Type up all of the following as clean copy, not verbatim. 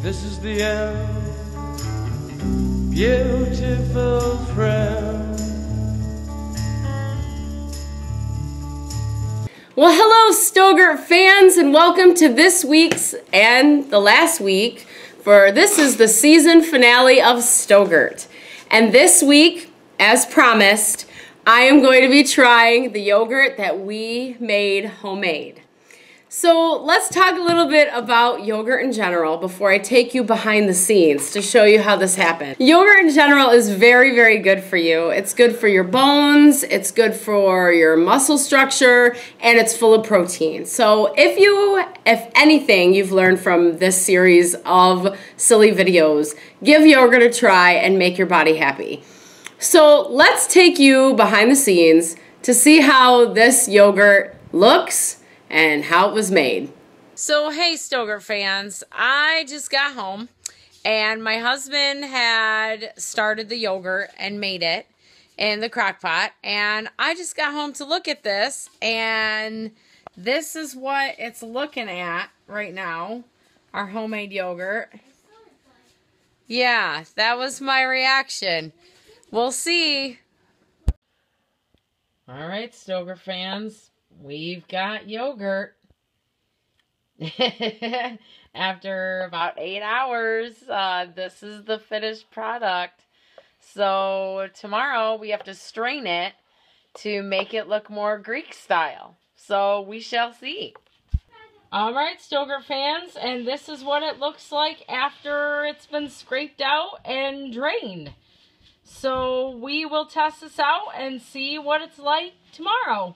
This is the end, beautiful friend. Well, hello Stogurt fans, and welcome to this week's and the last week for this is the season finale of Stogurt. And this week, as promised, I am going to be trying the yogurt that we made homemade. So let's talk a little bit about yogurt in general before I take you behind the scenes to show you how this happened. Yogurt in general is very, very good for you. It's good for your bones, it's good for your muscle structure, and it's full of protein. So if anything you've learned from this series of silly videos, give yogurt a try and make your body happy. So let's take you behind the scenes to see how this yogurt looks and how it was made. So hey Stogurt fans, I just got home and my husband had started the yogurt and made it in the crock pot, and I just got home to look at this, and this is what it's looking at right now, our homemade yogurt. Yeah, that was my reaction. We'll see. All right, Stogurt fans. We've got yogurt. After about 8 hours, this is the finished product. So tomorrow we have to strain it to make it look more Greek style. So we shall see. All right, Stogurt fans, and this is what it looks like after it's been scraped out and drained. So we will test this out and see what it's like tomorrow.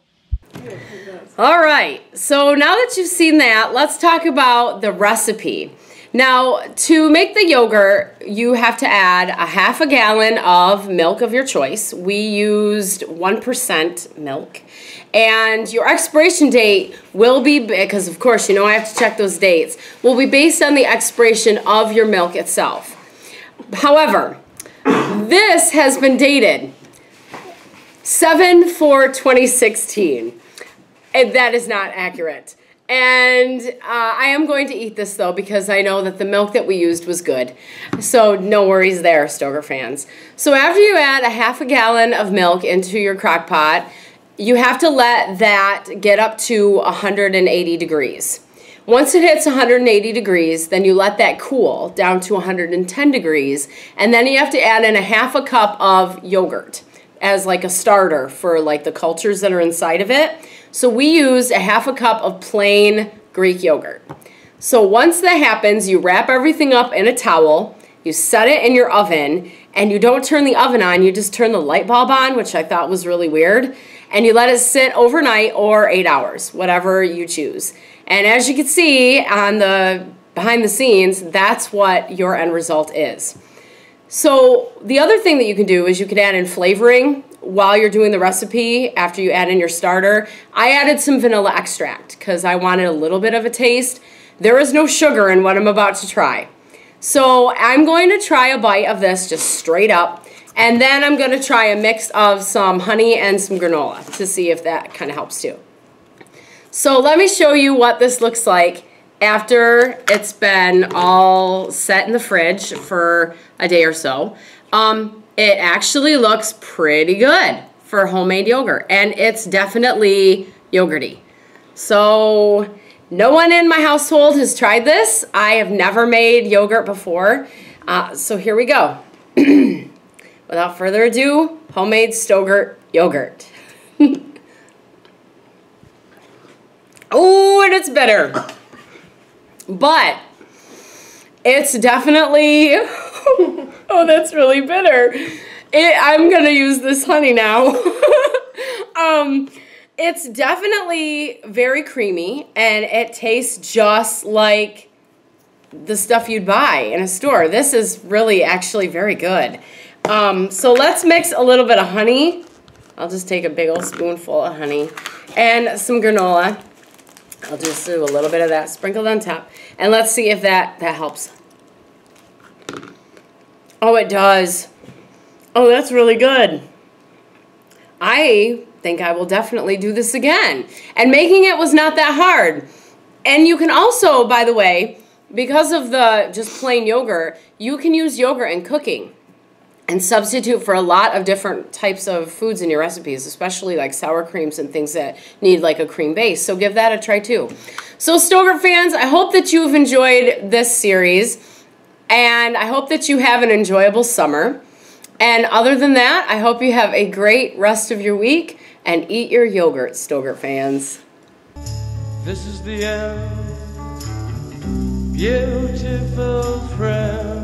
All right, so now that you've seen that, let's talk about the recipe. Now, to make the yogurt, you have to add a half a gallon of milk of your choice. We used 1% milk. And your expiration date will be, because of course, you know I have to check those dates, will be based on the expiration of your milk itself. However, this has been dated 7/4/2016. And that is not accurate. And I am going to eat this though, because I know that the milk that we used was good. So no worries there, Stogurt fans. So after you add a half a gallon of milk into your crock pot, you have to let that get up to 180 degrees. Once it hits 180 degrees, then you let that cool down to 110 degrees, and then you have to add in a half a cup of yogurt as like a starter for like the cultures that are inside of it. So we used a half a cup of plain Greek yogurt. So once that happens, you wrap everything up in a towel, you set it in your oven, and you don't turn the oven on, you just turn the light bulb on, which I thought was really weird, and you let it sit overnight or 8 hours, whatever you choose. And as you can see on the behind the scenes, that's what your end result is. So the other thing that you can do is you can add in flavoring while you're doing the recipe after you add in your starter. I added some vanilla extract because I wanted a little bit of a taste. There is no sugar in what I'm about to try. So I'm going to try a bite of this just straight up, and then I'm going to try a mix of some honey and some granola to see if that kind of helps too. So let me show you what this looks like after it's been all set in the fridge for a day or so. It actually looks pretty good for homemade yogurt, and it's definitely yogurty. So no one in my household has tried this. I have never made yogurt before. So here we go. Without further ado, homemade Stogurt yogurt. Oh, and it's bitter. But it's definitely, oh, that's really bitter. I'm going to use this honey now. It's definitely very creamy, and it tastes just like the stuff you'd buy in a store. This is really actually very good. So let's mix a little bit of honey. I'll just take a big old spoonful of honey and some granola. I'll just do a little bit of that sprinkled on top. And let's see if that helps. Oh, it does. Oh, that's really good. I think I will definitely do this again. And making it was not that hard. And you can also, by the way, because of the just plain yogurt, you can use yogurt in cooking and substitute for a lot of different types of foods in your recipes, especially like sour creams and things that need like a cream base. So give that a try too. So Stogurt fans, I hope that you've enjoyed this series, and I hope that you have an enjoyable summer. And other than that, I hope you have a great rest of your week, and eat your yogurt, Stogurt fans. This is the end, beautiful friend.